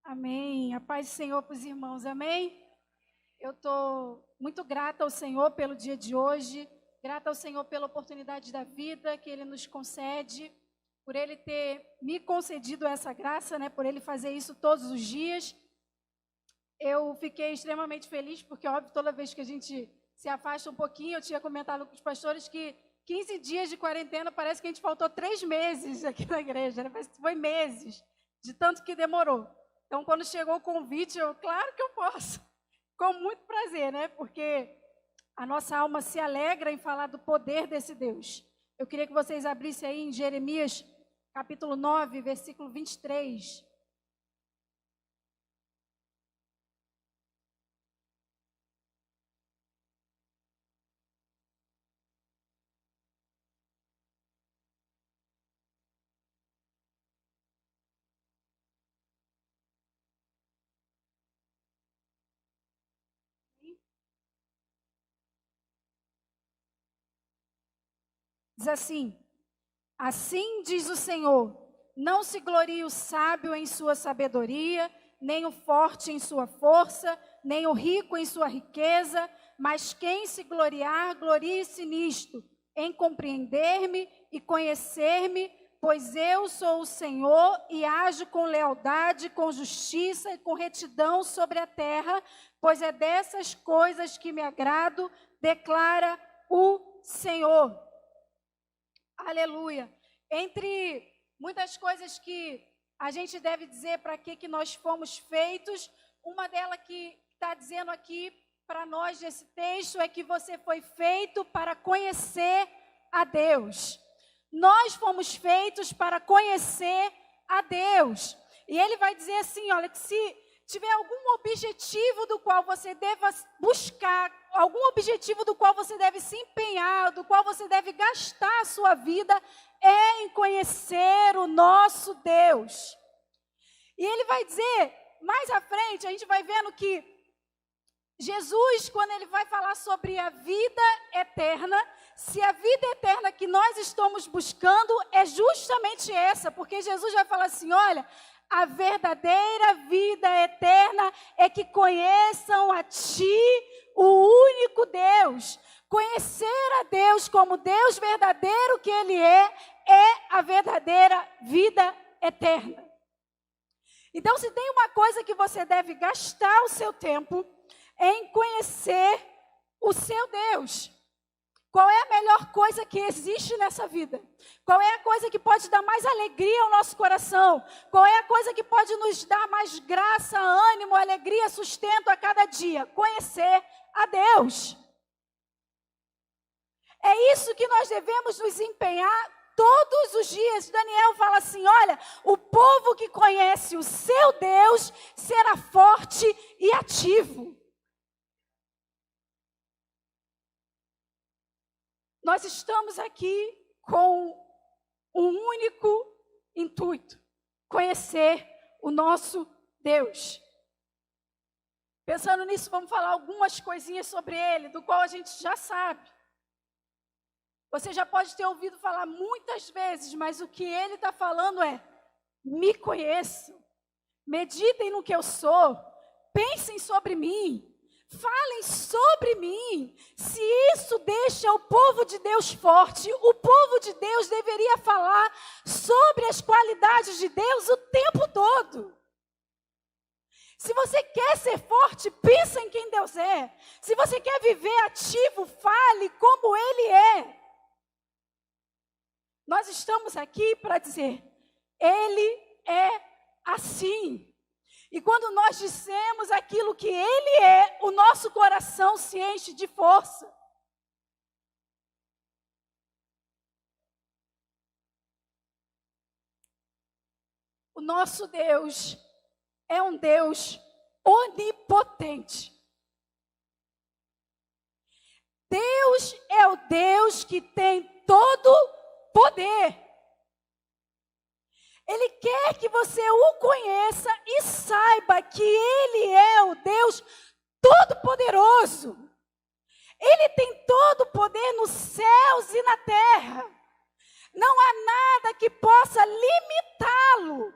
Amém. A paz do Senhor para os irmãos, amém? Eu estou muito grata ao Senhor pelo dia de hoje, grata ao Senhor pela oportunidade da vida que Ele nos concede, por Ele ter me concedido essa graça, né? Por Ele fazer isso todos os dias. Eu fiquei extremamente feliz, porque, óbvio, toda vez que a gente se afasta um pouquinho, eu tinha comentado com os pastores que 15 dias de quarentena, parece que a gente faltou 3 meses aqui na igreja, né? Parece que foi meses, de tanto que demorou. Então, quando chegou o convite, claro que eu posso, com muito prazer, né? Porque a nossa alma se alegra em falar do poder desse Deus. Eu queria que vocês abrissem aí em Jeremias, capítulo 9, versículo 23. Diz assim diz o Senhor, não se glorie o sábio em sua sabedoria, nem o forte em sua força, nem o rico em sua riqueza, mas quem se gloriar, glorie-se nisto, em compreender-me e conhecer-me, pois eu sou o Senhor e ajo com lealdade, com justiça e com retidão sobre a terra, pois é dessas coisas que me agrado, declara o Senhor. Aleluia. Entre muitas coisas que a gente deve dizer para que nós fomos feitos, uma delas que está dizendo aqui para nós nesse texto é que você foi feito para conhecer a Deus. Nós fomos feitos para conhecer a Deus. E ele vai dizer assim, olha, que se tiver algum objetivo do qual você deva buscar, algum objetivo do qual você deve se empenhar, do qual você deve gastar a sua vida, é em conhecer o nosso Deus. E ele vai dizer, mais à frente, a gente vai vendo que Jesus, quando ele vai falar sobre a vida eterna, se a vida eterna que nós estamos buscando é justamente essa, porque Jesus vai falar assim, olha, a verdadeira vida eterna é que conheçam a Ti, o único Deus. Conhecer a Deus como Deus verdadeiro que Ele é a verdadeira vida eterna. Então, se tem uma coisa que você deve gastar o seu tempo, é em conhecer o seu Deus. Qual é a melhor coisa que existe nessa vida? Qual é a coisa que pode dar mais alegria ao nosso coração? Qual é a coisa que pode nos dar mais graça, ânimo, alegria, sustento a cada dia? Conhecer a Deus. É isso que nós devemos nos empenhar todos os dias. Daniel fala assim, olha, o povo que conhece o seu Deus será forte e ativo. Nós estamos aqui com um único intuito, conhecer o nosso Deus. Pensando nisso, vamos falar algumas coisinhas sobre Ele, do qual a gente já sabe. Você já pode ter ouvido falar muitas vezes, mas o que Ele está falando é, me conheçam, meditem no que eu sou, pensem sobre mim. Falem sobre mim. Se isso deixa o povo de Deus forte, o povo de Deus deveria falar sobre as qualidades de Deus o tempo todo. Se você quer ser forte, pensa em quem Deus é. Se você quer viver ativo, fale como Ele é. Nós estamos aqui para dizer, Ele é assim. E quando nós dissemos aquilo que Ele é, o nosso coração se enche de força. O nosso Deus é um Deus onipotente. Deus é o Deus que tem todo poder. Ele quer que você o conheça e saiba que Ele é o Deus Todo-Poderoso. Ele tem todo o poder nos céus e na terra. Não há nada que possa limitá-lo.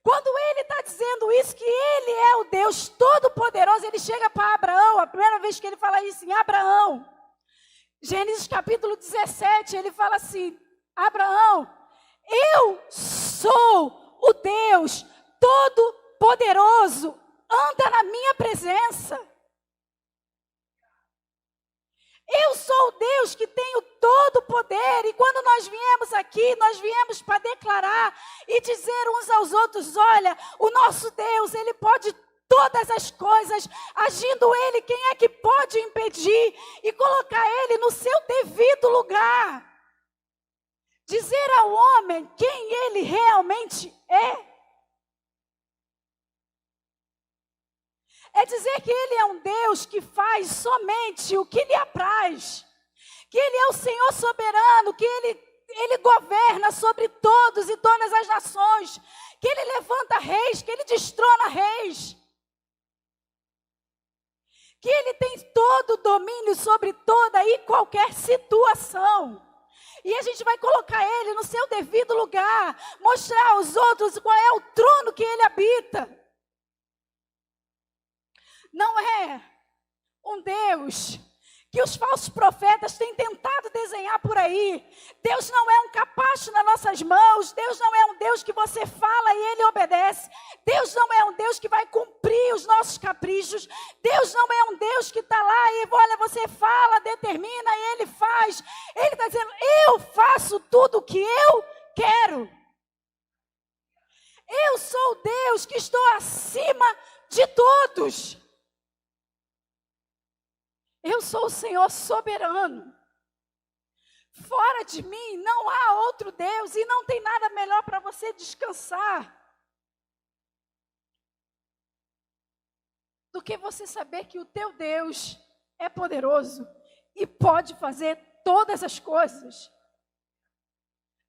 Quando Ele está dizendo isso, que ele é o Deus Todo-Poderoso. Ele chega para Abraão, a primeira vez que ele fala isso em Abraão. Gênesis capítulo 17, ele fala assim: Abraão, eu sou o Deus Todo-Poderoso, anda na minha presença. Eu sou o Deus que tenho todo o poder. E quando nós viemos aqui, nós viemos para declarar e dizer uns aos outros: olha, o nosso Deus, Ele pode todas as coisas. Agindo Ele, quem é que pode impedir? E colocar Ele no seu devido lugar. Dizer ao homem quem Ele realmente é. É dizer que Ele é um Deus que faz somente o que lhe apraz. Que Ele é o Senhor soberano, que Ele governa sobre todos e todas as nações. Que Ele levanta reis, que Ele destrona reis. Que Ele tem todo o domínio sobre toda e qualquer situação. E a gente vai colocar Ele no seu devido lugar. Mostrar aos outros qual é o trono que Ele habita. Não é um Deus que os falsos profetas têm tentado desenhar por aí. Deus não é um capacho nas nossas mãos. Deus não é um Deus que você fala e Ele obedece. Deus não é um Deus que vai cumprir os nossos caprichos. Deus não é um Deus que está lá e olha, você fala, determina e Ele faz. Ele está dizendo: eu faço tudo o que eu quero. Eu sou o Deus que estou acima de todos. Eu sou o Senhor soberano. Fora de mim não há outro Deus e não tem nada melhor para você descansar do que você saber que o teu Deus é poderoso e pode fazer todas as coisas.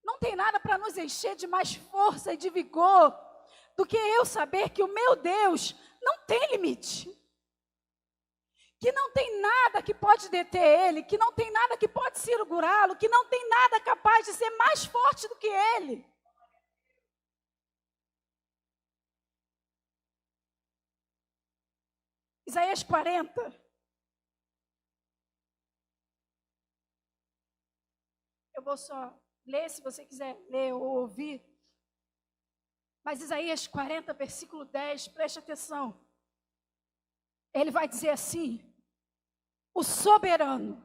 Não tem nada para nos encher de mais força e de vigor do que eu saber que o meu Deus não tem limite. Que não tem nada que pode deter Ele, que não tem nada que pode segurá-lo, que não tem nada capaz de ser mais forte do que Ele. Isaías 40. Eu vou só ler, se você quiser ler ou ouvir. Mas Isaías 40, versículo 10, preste atenção. Ele vai dizer assim: o soberano,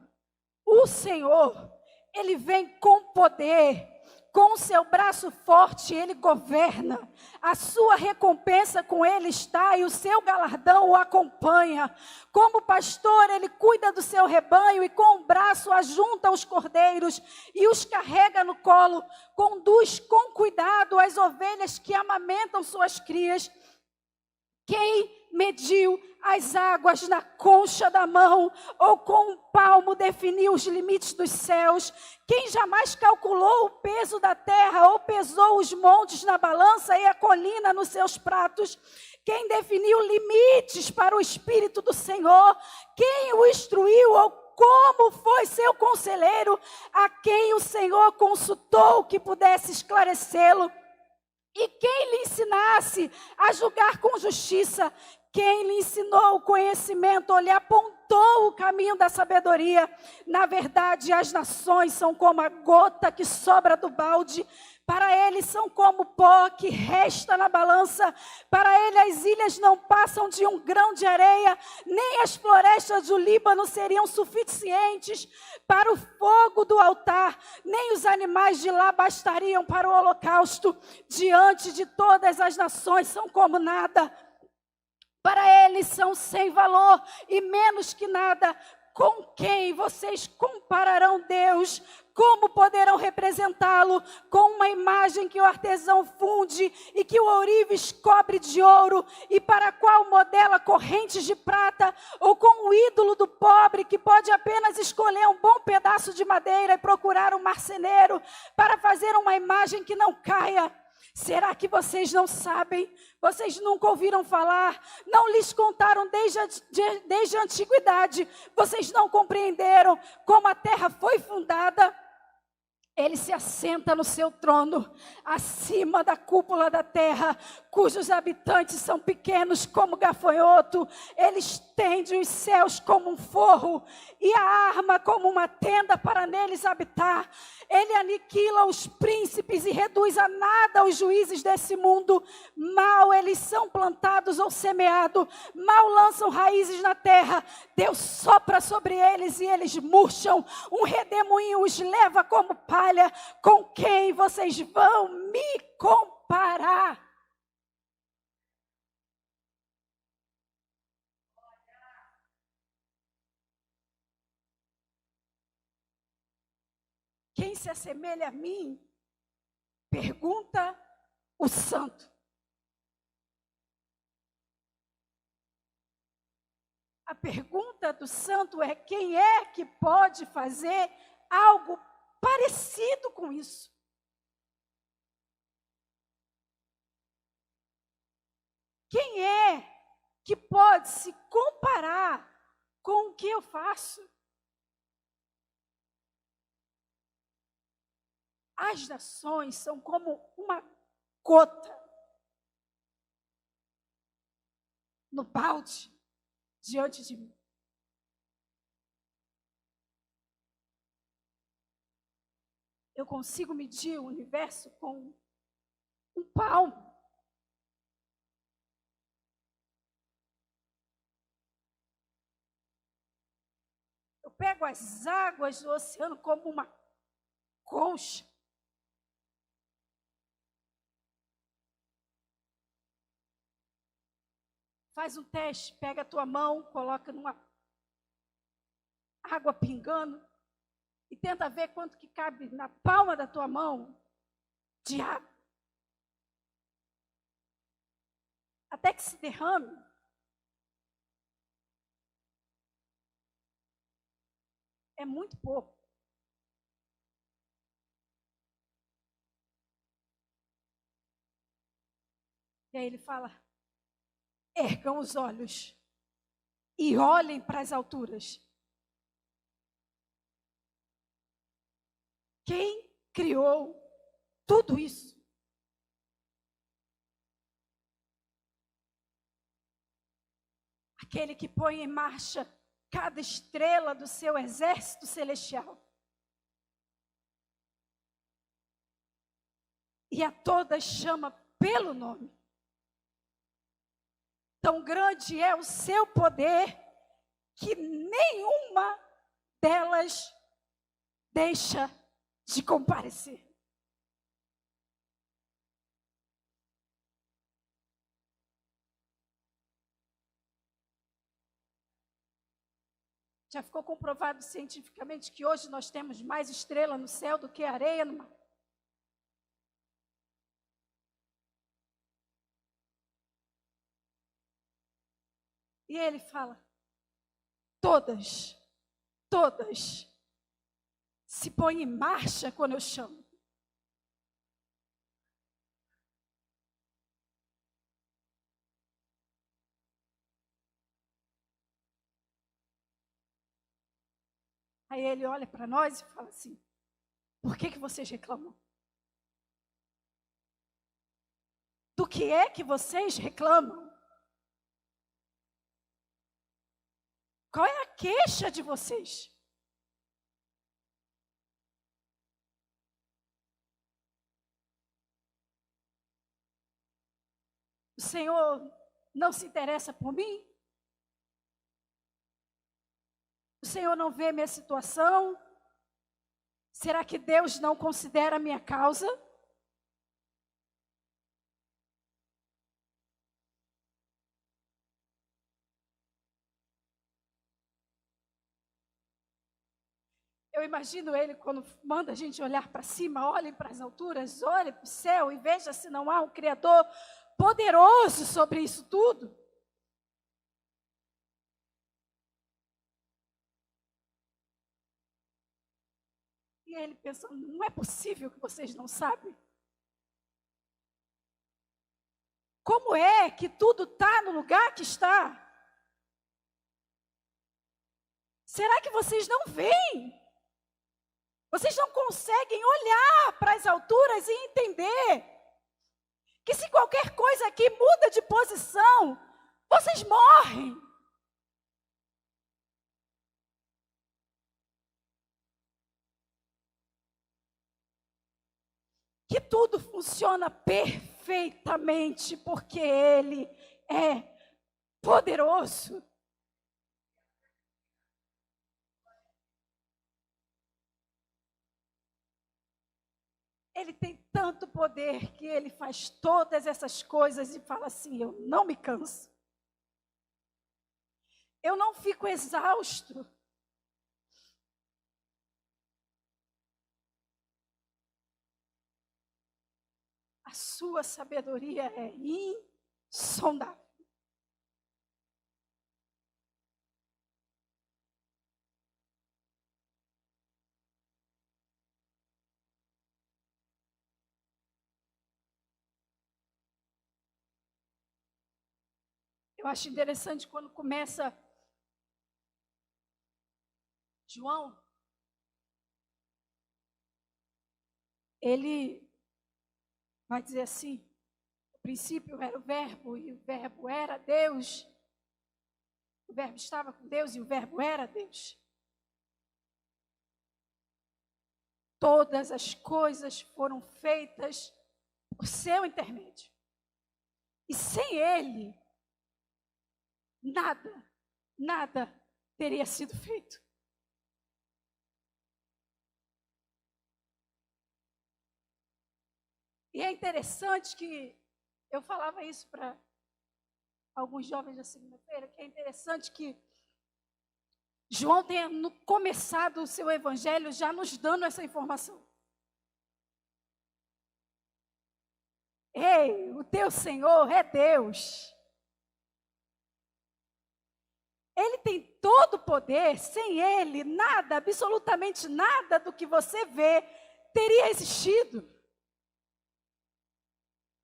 o Senhor, Ele vem com poder, com o seu braço forte Ele governa, a sua recompensa com Ele está e o seu galardão o acompanha. Como pastor Ele cuida do seu rebanho e com o braço ajunta os cordeiros e os carrega no colo, conduz com cuidado as ovelhas que amamentam suas crias. Quem mediu as águas na concha da mão, ou com um palmo definiu os limites dos céus? Quem jamais calculou o peso da terra, ou pesou os montes na balança e a colina nos seus pratos? Quem definiu limites para o Espírito do Senhor? Quem o instruiu, ou como foi seu conselheiro? A quem o Senhor consultou que pudesse esclarecê-lo? E quem lhe ensinasse a julgar com justiça? Quem lhe ensinou o conhecimento ou lhe apontou o caminho da sabedoria? Na verdade, as nações são como a gota que sobra do balde. Para ele são como pó que resta na balança. Para ele as ilhas não passam de um grão de areia, nem as florestas do Líbano seriam suficientes para o fogo do altar, nem os animais de lá bastariam para o holocausto. Diante de todas as nações são como nada. Para eles são sem valor e menos que nada. Com quem vocês compararão Deus? Como poderão representá-lo? Com uma imagem que o artesão funde e que o ourives cobre de ouro, e para a qual modela correntes de prata? Ou com o ídolo do pobre que pode apenas escolher um bom pedaço de madeira e procurar um marceneiro para fazer uma imagem que não caia? Será que vocês não sabem? Vocês nunca ouviram falar? Não lhes contaram desde a antiguidade? Vocês não compreenderam como a terra foi fundada? Ele se assenta no seu trono, acima da cúpula da terra, cujos habitantes são pequenos como gafanhoto. Ele estende os céus como um forro e a arma como uma tenda para neles habitar. Ele aniquila os príncipes e reduz a nada os juízes desse mundo. Mal eles são plantados ou semeados, mal lançam raízes na terra. Deus sopra sobre eles e eles murcham. Um redemoinho os leva como palha. Com quem vocês vão me comparar? Quem se assemelha a mim? Pergunta o santo. A pergunta do santo é: quem é que pode fazer algo parecido com isso? Quem é que pode se comparar com o que eu faço? As nações são como uma gota no balde diante de mim. Eu consigo medir o universo com um palmo. Eu pego as águas do oceano como uma concha. Faz um teste, pega a tua mão, coloca numa água pingando e tenta ver quanto que cabe na palma da tua mão de água. Até que se derrame. É muito pouco. E aí ele fala: ergam os olhos e olhem para as alturas. Quem criou tudo isso? Aquele que põe em marcha cada estrela do seu exército celestial. E a todas chama pelo nome. Tão grande é o seu poder que nenhuma delas deixa de comparecer. Já ficou comprovado cientificamente que hoje nós temos mais estrela no céu do que areia no mar. E ele fala: todas se põem em marcha quando eu chamo. Aí ele olha para nós e fala assim: por que vocês reclamam? Do que é que vocês reclamam? Qual é a queixa de vocês? O Senhor não se interessa por mim? O Senhor não vê minha situação? Será que Deus não considera a minha causa? Eu imagino ele quando manda a gente olhar para cima, olhe para as alturas, olhe para o céu e veja se não há um Criador poderoso sobre isso tudo. E ele pensando: não é possível que vocês não sabem. Como é que tudo está no lugar que está? Será que vocês não veem? Vocês não conseguem olhar para as alturas e entender que se qualquer coisa aqui muda de posição, vocês morrem. Que tudo funciona perfeitamente porque Ele é poderoso. Ele tem tanto poder que Ele faz todas essas coisas e fala assim: eu não me canso. Eu não fico exausto. A sua sabedoria é insondável. Eu acho interessante quando começa João, ele vai dizer assim: no princípio era o verbo, e o verbo era Deus. O verbo estava com Deus e o verbo era Deus. Todas as coisas foram feitas por seu intermédio. E sem Ele, nada teria sido feito. E é interessante que eu falava isso para alguns jovens da segunda-feira, que é interessante que João tenha começado o seu evangelho já nos dando essa informação. Ei, o teu Senhor é Deus. Ele tem todo o poder, sem Ele, nada, absolutamente nada do que você vê teria existido.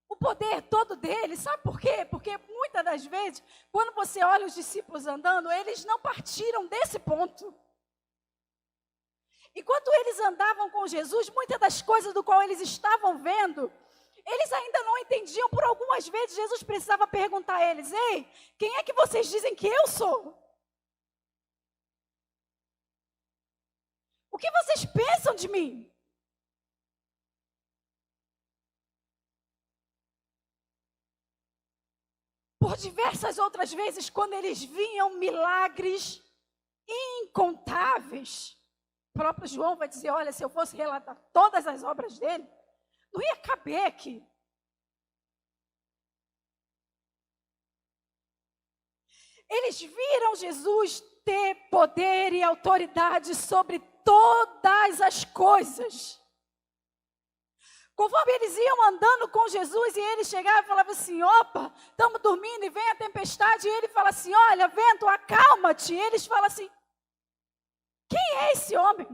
O poder todo dele, sabe por quê? Porque muitas das vezes, quando você olha os discípulos andando, eles não partiram desse ponto. Enquanto eles andavam com Jesus, muitas das coisas do qual eles estavam vendo, eles ainda não entendiam. Por algumas vezes, Jesus precisava perguntar a eles: ei, quem é que vocês dizem que eu sou? O que vocês pensam de mim? Por diversas outras vezes, quando eles vinham milagres incontáveis, o próprio João vai dizer: olha, se eu fosse relatar todas as obras dele, não ia caber aqui. Eles viram Jesus ter poder e autoridade sobre todas as coisas. Conforme eles iam andando com Jesus e ele chegava e falava assim: opa, estamos dormindo e vem a tempestade. E ele fala assim: olha, vento, acalma-te. E eles falam assim: quem é esse homem?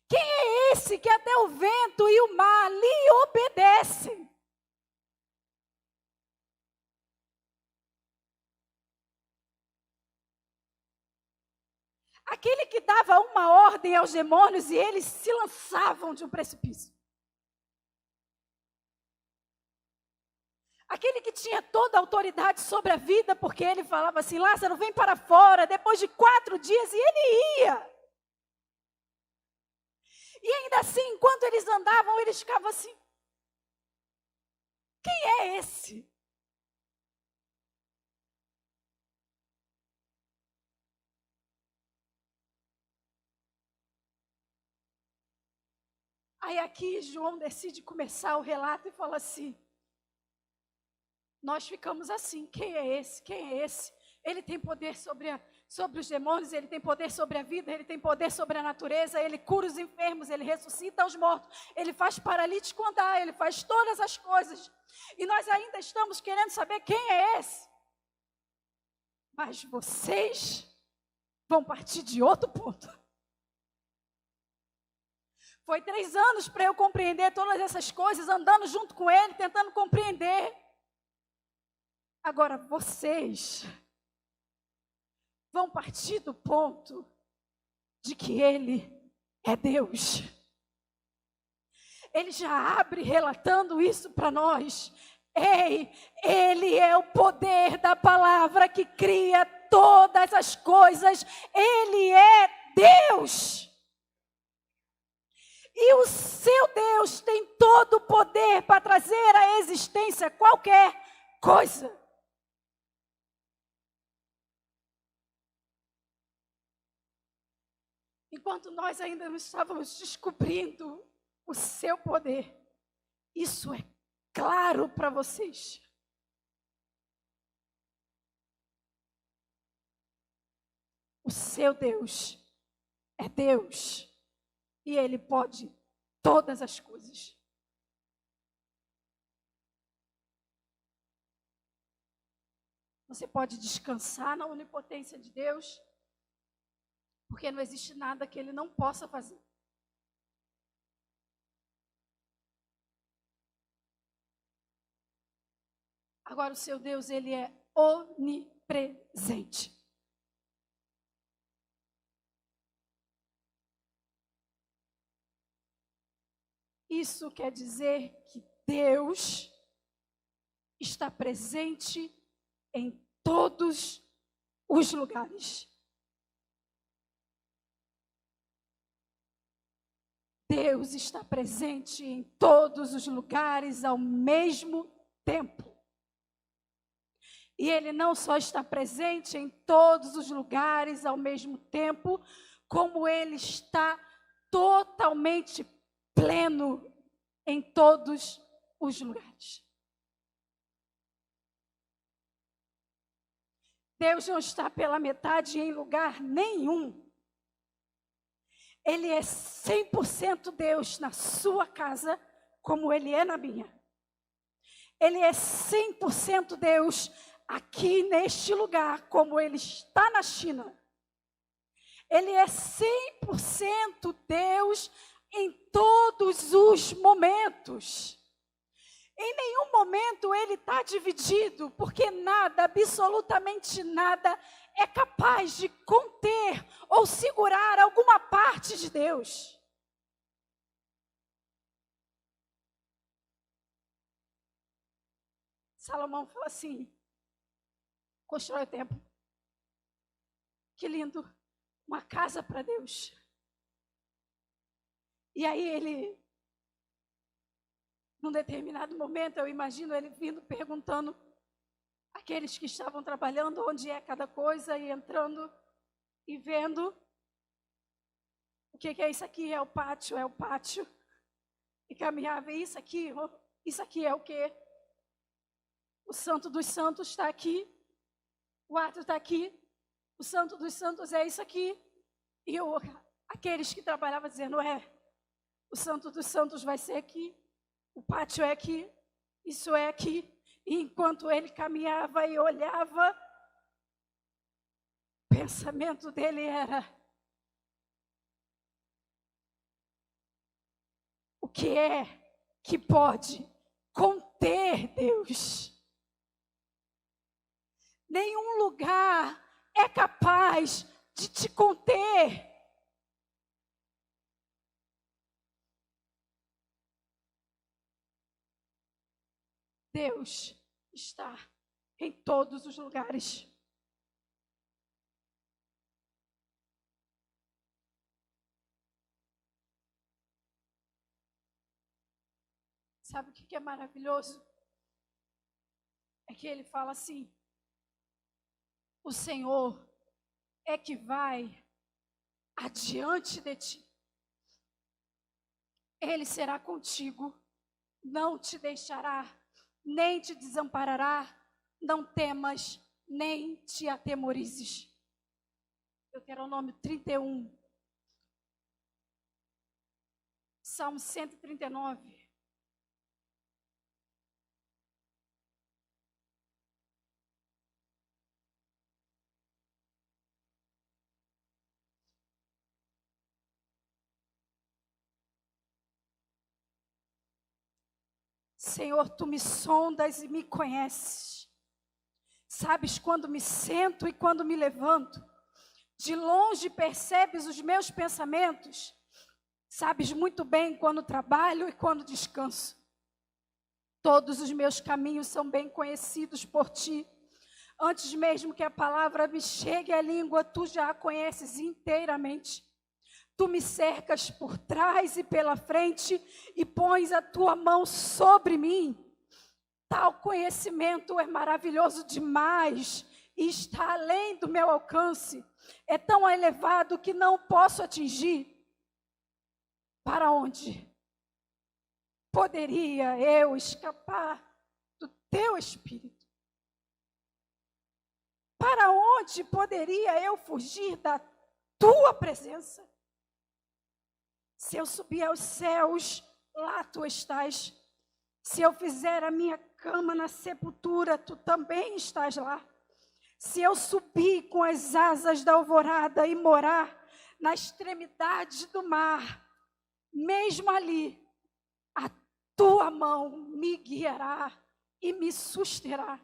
Quem é esse que até o vento e o mar lhe obedecem? Aquele que dava uma ordem aos demônios e eles se lançavam de um precipício. Aquele que tinha toda a autoridade sobre a vida, porque ele falava assim: Lázaro, vem para fora, depois de 4 dias, e ele ia. E ainda assim, enquanto eles andavam, eles ficavam assim: quem é esse? Aí aqui João decide começar o relato e fala assim: nós ficamos assim: quem é esse? Quem é esse? Ele tem poder sobre os demônios, ele tem poder sobre a vida, ele tem poder sobre a natureza, ele cura os enfermos, ele ressuscita os mortos, ele faz paralítico andar, ele faz todas as coisas. E nós ainda estamos querendo saber quem é esse. Mas vocês vão partir de outro ponto. Foi 3 anos para eu compreender todas essas coisas, andando junto com ele, tentando compreender. Agora vocês vão partir do ponto de que Ele é Deus. ele já abre relatando isso para nós. Ei, ele é o poder da palavra que cria todas as coisas. Ele é Deus. E o seu Deus tem todo o poder para trazer à existência qualquer coisa. Enquanto nós ainda não estávamos descobrindo o seu poder, isso é claro para vocês. O seu Deus é Deus. E Ele pode todas as coisas. Você pode descansar na onipotência de Deus, porque não existe nada que Ele não possa fazer. Agora, o seu Deus, Ele é onipresente. Isso quer dizer que Deus está presente em todos os lugares. Deus está presente em todos os lugares ao mesmo tempo. E Ele não só está presente em todos os lugares ao mesmo tempo, como Ele está totalmente pleno em todos os lugares. Deus não está pela metade em lugar nenhum. Ele é 100% Deus na sua casa, como Ele é na minha. Ele é 100% Deus aqui neste lugar, como Ele está na China. Ele é 100% Deus em todos os momentos. Em nenhum momento Ele está dividido, porque nada, absolutamente nada, é capaz de conter ou segurar alguma parte de Deus. Salomão fala assim: constrói o templo. Que lindo, uma casa para Deus. E aí ele, num determinado momento, eu imagino ele vindo perguntando àqueles que estavam trabalhando onde é cada coisa e entrando e vendo o que é isso aqui, é o pátio. E caminhava, e isso aqui é o quê? O Santo dos Santos está aqui, o átrio está aqui, o Santo dos Santos é isso aqui. E aqueles que trabalhavam dizendo, o Santo dos Santos vai ser aqui, o pátio é aqui, isso é aqui. E enquanto ele caminhava e olhava, o pensamento dele era: o que é que pode conter Deus? Nenhum lugar é capaz de te conter. Deus está em todos os lugares. Sabe o que é maravilhoso? É que ele fala assim: o Senhor é que vai adiante de ti. Ele será contigo, não te deixará, nem te desamparará. Não temas, nem te atemorizes. Deuteronômio 31. Salmo 139. Senhor, tu me sondas e me conheces. Sabes quando me sento e quando me levanto. De longe percebes os meus pensamentos. Sabes muito bem quando trabalho e quando descanso. Todos os meus caminhos são bem conhecidos por ti. Antes mesmo que a palavra me chegue à língua, tu já a conheces inteiramente. Tu me cercas por trás e pela frente e pões a tua mão sobre mim. Tal conhecimento é maravilhoso demais e está além do meu alcance. É tão elevado que não posso atingir. Para onde poderia eu escapar do teu espírito? Para onde poderia eu fugir da tua presença? Se eu subir aos céus, lá tu estás. Se eu fizer a minha cama na sepultura, tu também estás lá. Se eu subir com as asas da alvorada e morar na extremidade do mar, mesmo ali, a tua mão me guiará e me susterá.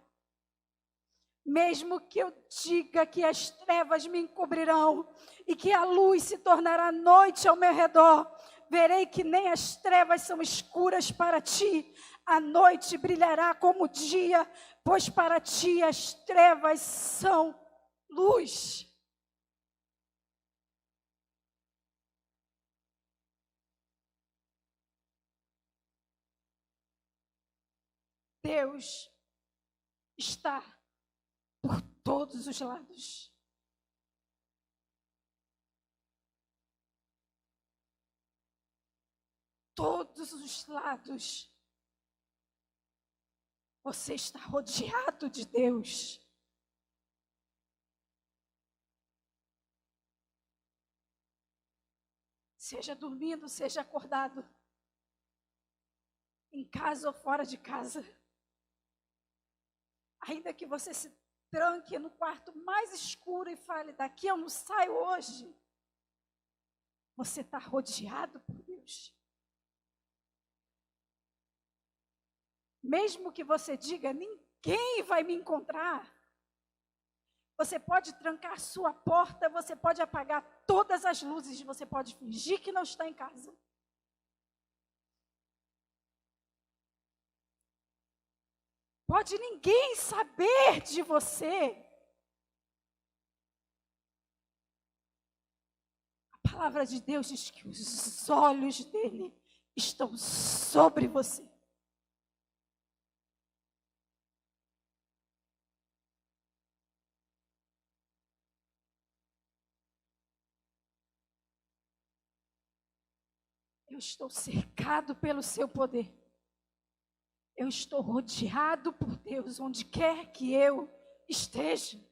Mesmo que eu diga que as trevas me encobrirão e que a luz se tornará noite ao meu redor, verei que nem as trevas são escuras para ti. A noite brilhará como o dia, pois para ti as trevas são luz. Deus está por todos os lados. Todos os lados. Você está rodeado de Deus. Seja dormindo, seja acordado. Em casa ou fora de casa. Ainda que você se tranque no quarto mais escuro e fale, daqui eu não saio hoje. Você está rodeado por Deus. Mesmo que você diga, ninguém vai me encontrar. Você pode trancar sua porta, você pode apagar todas as luzes, você pode fingir que não está em casa. Pode ninguém saber de você. A palavra de Deus diz que os olhos dele estão sobre você. Eu estou cercado pelo seu poder. Eu estou rodeado por Deus onde quer que eu esteja.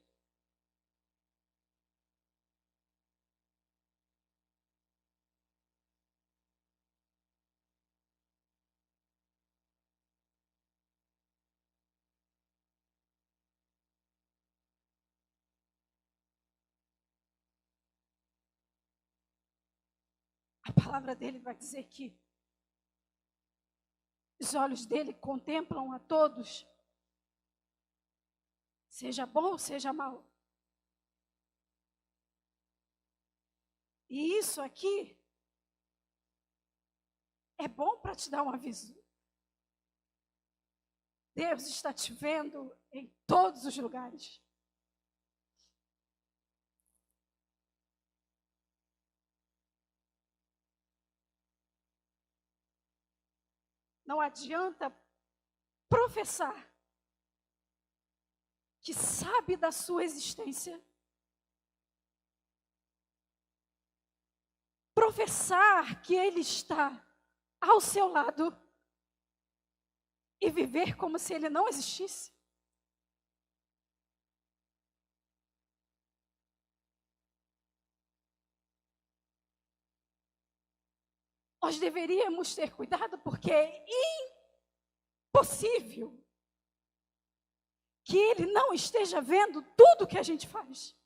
A palavra dele vai dizer que os olhos dele contemplam a todos, seja bom ou seja mal. E isso aqui é bom para te dar um aviso. Deus está te vendo em todos os lugares. Não adianta professar que sabe da sua existência. Professar que Ele está ao seu lado e viver como se Ele não existisse. Nós deveríamos ter cuidado porque é impossível que Ele não esteja vendo tudo que a gente faz.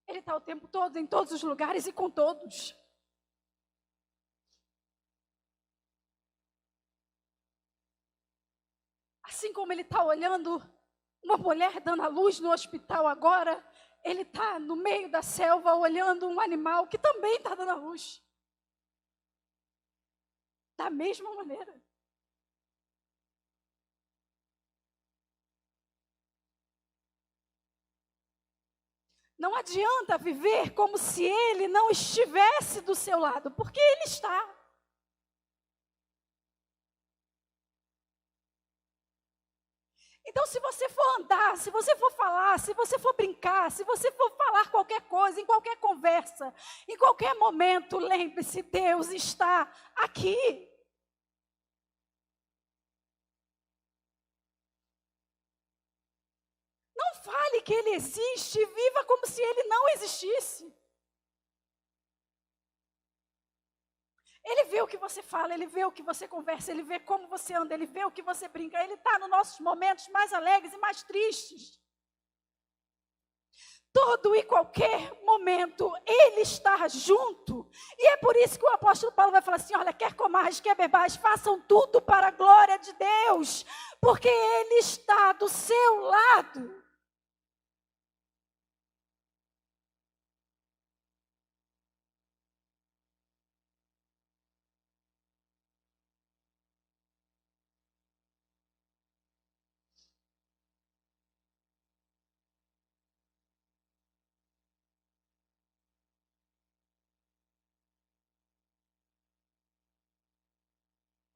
Ele está o tempo todo, em todos os lugares e com todos. Assim como Ele está olhando Uma mulher dando à luz no hospital agora, ele está no meio da selva olhando um animal que também está dando à luz. Da mesma maneira. Não adianta viver como se ele não estivesse do seu lado, porque ele está. Então, se você for andar, se você for falar, se você for brincar, se você for falar qualquer coisa, em qualquer conversa, em qualquer momento, lembre-se, Deus está aqui. Não fale que Ele existe, viva como se Ele não existisse. Ele vê o que você fala, Ele vê o que você conversa, Ele vê como você anda, Ele vê o que você brinca, Ele está nos nossos momentos mais alegres e mais tristes. Todo e qualquer momento, Ele está junto. E é por isso que o apóstolo Paulo vai falar assim, olha, quer comais, quer bebais, façam tudo para a glória de Deus, porque Ele está do seu lado.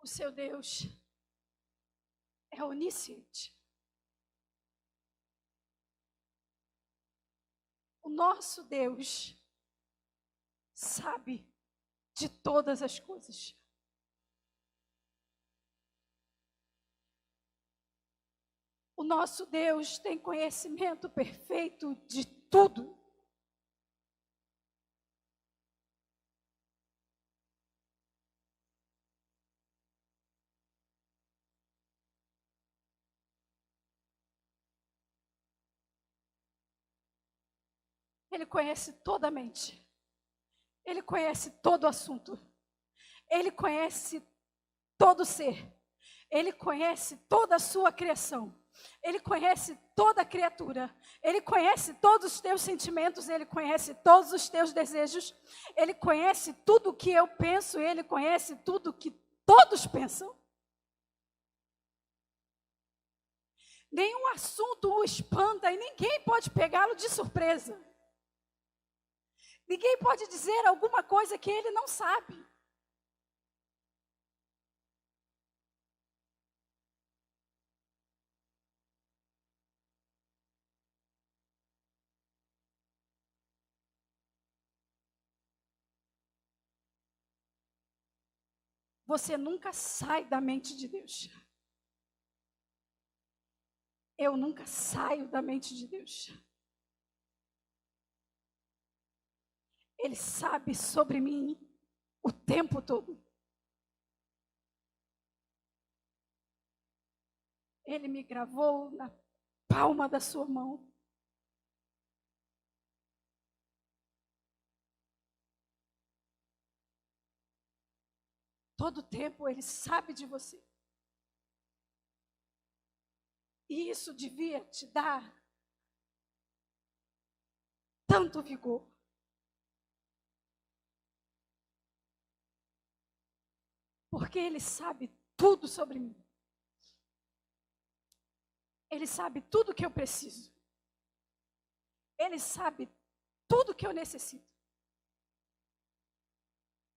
O seu Deus é onisciente. O nosso Deus sabe de todas as coisas. O nosso Deus tem conhecimento perfeito de tudo. Ele conhece toda a mente. Ele conhece todo o assunto. Ele conhece todo o ser. Ele conhece toda a sua criação. Ele conhece toda a criatura. Ele conhece todos os teus sentimentos. Ele conhece todos os teus desejos. Ele conhece tudo o que eu penso. Ele conhece tudo o que todos pensam. Nenhum assunto o espanta e ninguém pode pegá-lo de surpresa. Ninguém pode dizer alguma coisa que ele não sabe. Você nunca sai da mente de Deus. Eu nunca saio da mente de Deus. Ele sabe sobre mim o tempo todo. Ele me gravou na palma da sua mão. Todo tempo Ele sabe de você. E isso devia te dar tanto vigor. Porque Ele sabe tudo sobre mim. Ele sabe tudo que eu preciso. Ele sabe tudo que eu necessito.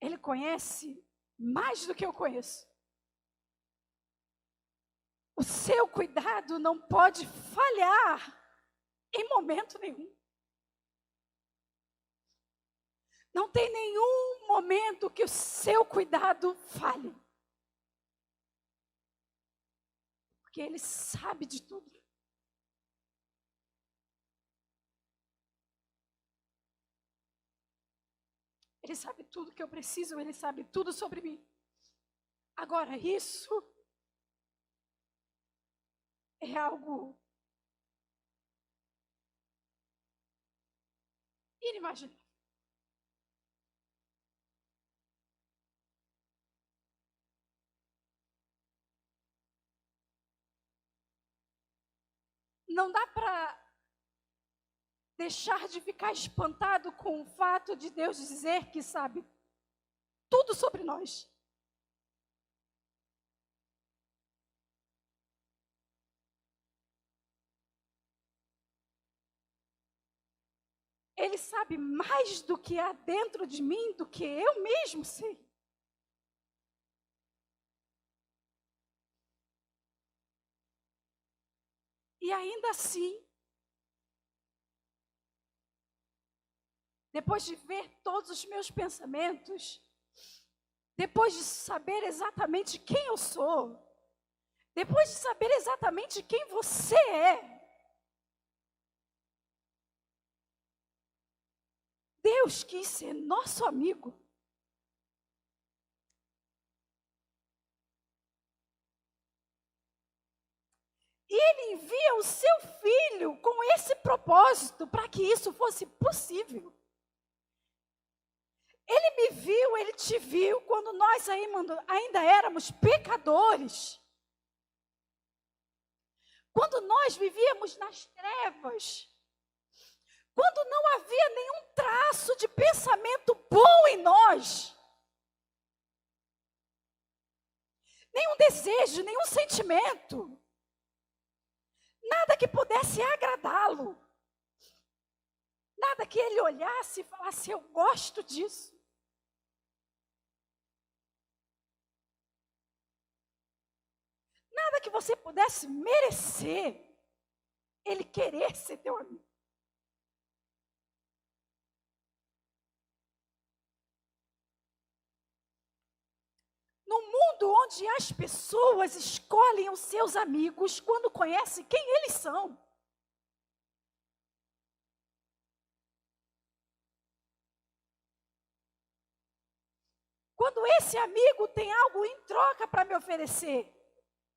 Ele conhece mais do que eu conheço. O seu cuidado não pode falhar em momento nenhum. Não tem nenhum momento que o seu cuidado falhe. Porque Ele sabe de tudo. Ele sabe tudo que eu preciso, Ele sabe tudo sobre mim. Agora, isso é algo inimaginável. Não dá para deixar de ficar espantado com o fato de Deus dizer que sabe tudo sobre nós. Ele sabe mais do que há dentro de mim, do que eu mesmo sei. E ainda assim, depois de ver todos os meus pensamentos, depois de saber exatamente quem eu sou, depois de saber exatamente quem você é, Deus quis ser nosso amigo. E Ele envia o seu Filho com esse propósito, para que isso fosse possível. Ele me viu, Ele te viu, quando nós ainda éramos pecadores. Quando nós vivíamos nas trevas. Quando não havia nenhum traço de pensamento bom em nós. Nenhum desejo, nenhum sentimento. Nada que pudesse agradá-lo. Nada que ele olhasse e falasse, eu gosto disso. Nada que você pudesse merecer. Ele querer ser teu amigo. No mundo onde as pessoas escolhem os seus amigos quando conhecem quem eles são. Quando esse amigo tem algo em troca para me oferecer,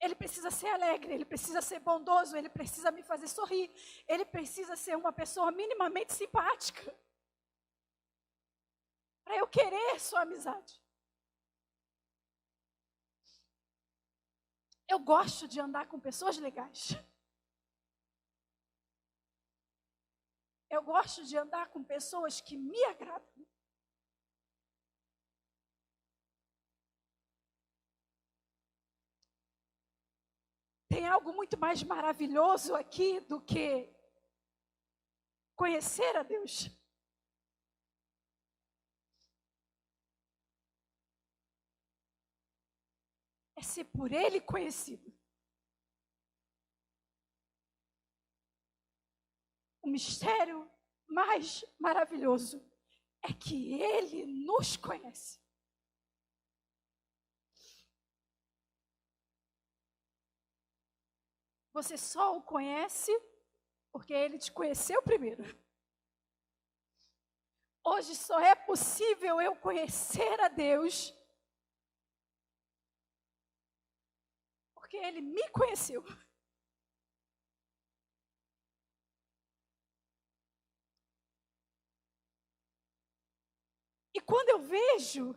ele precisa ser alegre, ele precisa ser bondoso, ele precisa me fazer sorrir, ele precisa ser uma pessoa minimamente simpática. Para eu querer sua amizade. Eu gosto de andar com pessoas legais. Eu gosto de andar com pessoas que me agradam. Tem algo muito mais maravilhoso aqui do que conhecer a Deus. É ser por Ele conhecido. O mistério mais maravilhoso é que Ele nos conhece. Você só o conhece porque Ele te conheceu primeiro. Hoje só é possível eu conhecer a Deus porque Ele me conheceu. E quando eu vejo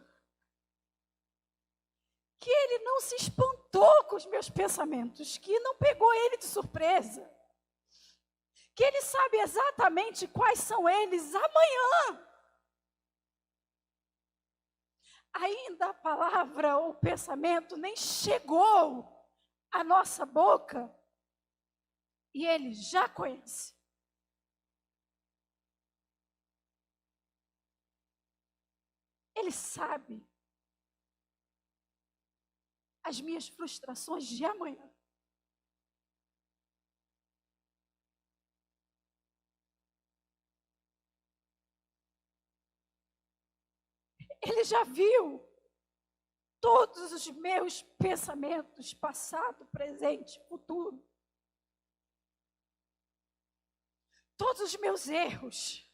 que Ele não se espantou com os meus pensamentos, que não pegou Ele de surpresa, que Ele sabe exatamente quais são eles amanhã. Ainda a palavra ou o pensamento nem chegou à nossa boca e Ele já conhece. Ele sabe as minhas frustrações de amanhã. Ele já viu todos os meus pensamentos, passado, presente, futuro. Todos os meus erros.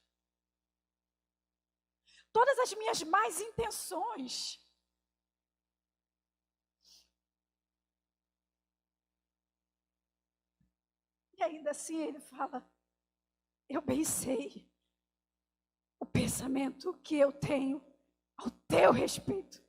Todas as minhas más intenções. E ainda assim ele fala, eu bem sei o pensamento que eu tenho ao teu respeito.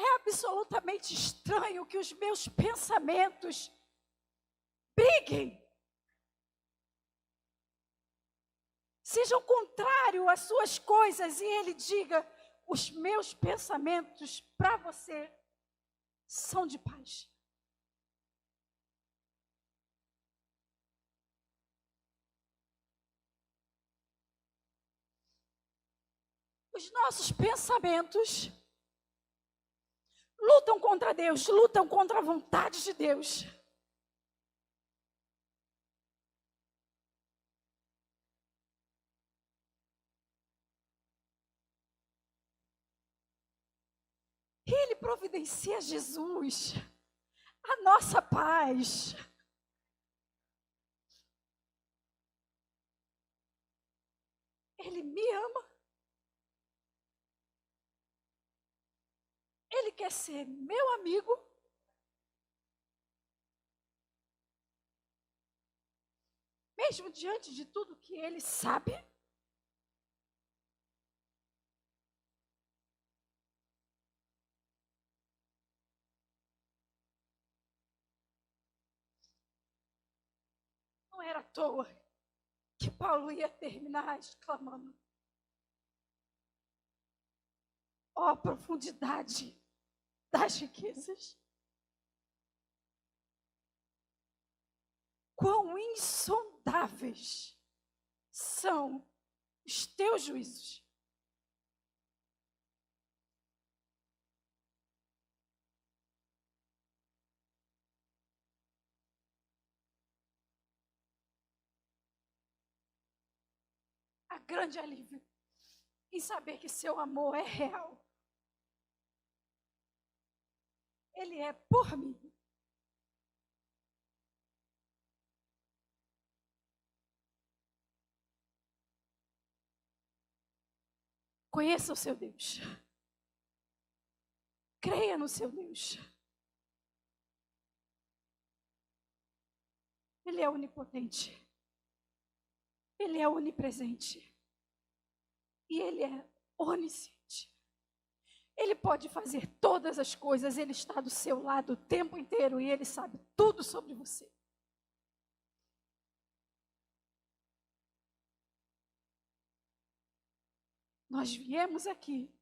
É absolutamente estranho que os meus pensamentos briguem, sejam contrários às suas coisas, e ele diga: os meus pensamentos para você são de paz. Os nossos pensamentos lutam contra Deus, lutam contra a vontade de Deus. Ele providencia Jesus, a nossa paz. Ele me ama. Ele quer ser meu amigo. Mesmo diante de tudo que ele sabe. Não era à toa que Paulo ia terminar exclamando: ó, profundidade das riquezas, quão insondáveis são os teus juízos. Há grande alívio em saber que seu amor é real. Ele é por mim. Conheça o seu Deus. Creia no seu Deus. Ele é onipotente. Ele é onipresente. E ele é onisciente. Ele pode fazer todas as coisas, ele está do seu lado o tempo inteiro e ele sabe tudo sobre você. Nós viemos aqui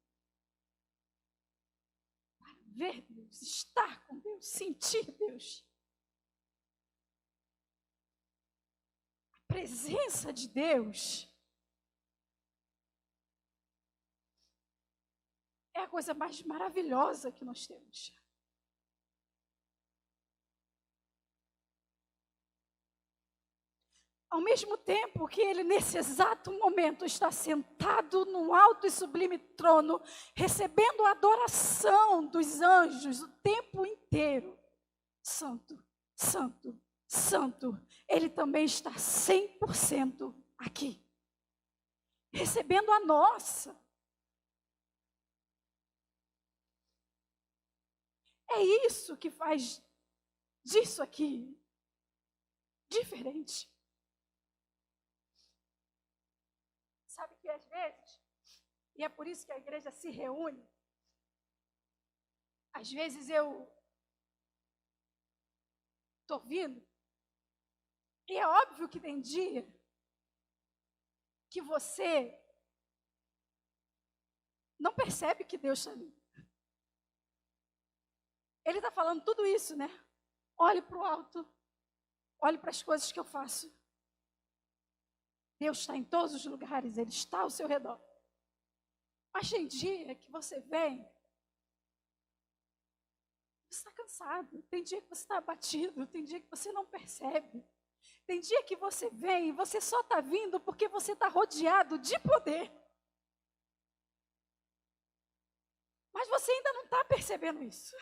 para ver Deus, estar com Deus, sentir Deus. A presença de Deus é a coisa mais maravilhosa que nós temos. Ao mesmo tempo que ele, nesse exato momento, está sentado num alto e sublime trono, recebendo a adoração dos anjos o tempo inteiro. Santo, santo, santo. Ele também está 100% aqui, recebendo a nossa. É isso que faz disso aqui diferente. Sabe que às vezes, e é por isso que a igreja se reúne, às vezes eu estou vindo, e é óbvio que tem dia que você não percebe que Deus está ali. Ele está falando tudo isso, né? Olhe para o alto, olhe para as coisas que eu faço. Deus está em todos os lugares, Ele está ao seu redor. Mas tem dia que você vem, você está cansado. Tem dia que você está abatido, tem dia que você não percebe. Tem dia que você vem e você só está vindo porque você está rodeado de poder. Mas você ainda não está percebendo isso.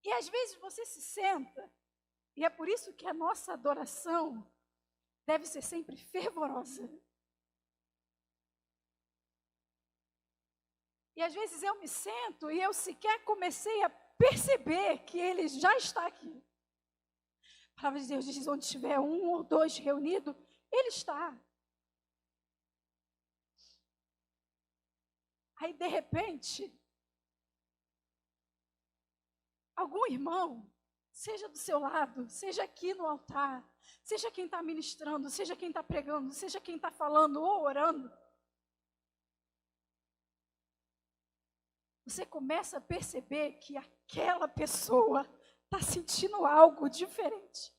E às vezes você se senta, e é por isso que a nossa adoração deve ser sempre fervorosa. E às vezes eu me sento e eu sequer comecei a perceber que Ele já está aqui. A palavra de Deus diz: onde tiver um ou dois reunidos, Ele está. Aí, de repente, algum irmão, seja do seu lado, seja aqui no altar, seja quem está ministrando, seja quem está pregando, seja quem está falando ou orando, você começa a perceber que aquela pessoa está sentindo algo diferente.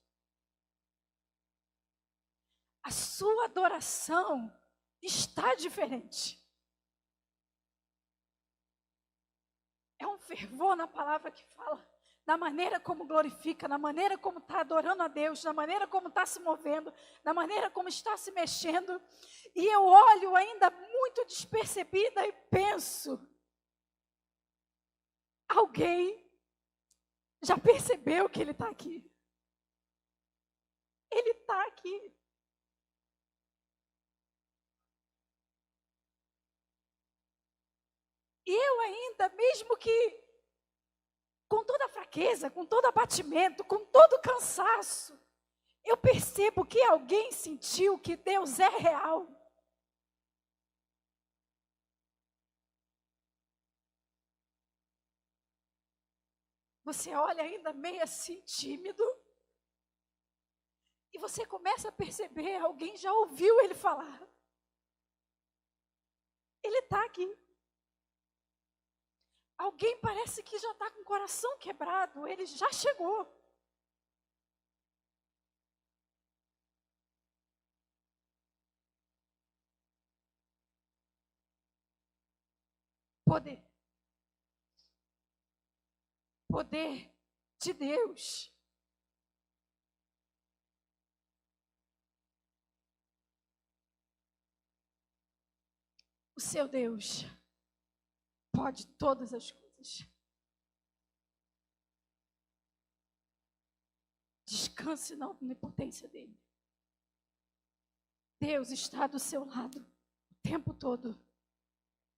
A sua adoração está diferente. É um fervor na palavra que fala, na maneira como glorifica, na maneira como está adorando a Deus, na maneira como está se movendo, na maneira como está se mexendo. E eu olho ainda muito despercebida e penso, alguém já percebeu que ele está aqui? Ele está aqui. Eu ainda, mesmo que com toda a fraqueza, com todo abatimento, com todo cansaço, eu percebo que alguém sentiu que Deus é real. Você olha ainda meio assim tímido, e você começa a perceber, alguém já ouviu ele falar. Ele está aqui. Alguém parece que já está com o coração quebrado, ele já chegou. Poder. Poder de Deus. O seu Deus pode todas as coisas. Descanse na onipotência dele. Deus está do seu lado o tempo todo.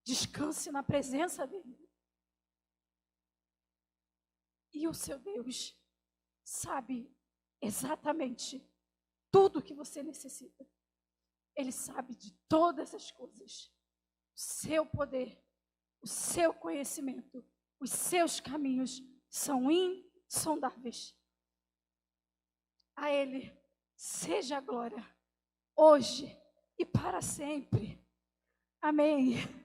Descanse na presença dele. E o seu Deus sabe exatamente tudo o que você necessita. Ele sabe de todas as coisas. O seu poder, o seu conhecimento, os seus caminhos são insondáveis. A Ele seja a glória, hoje e para sempre. Amém.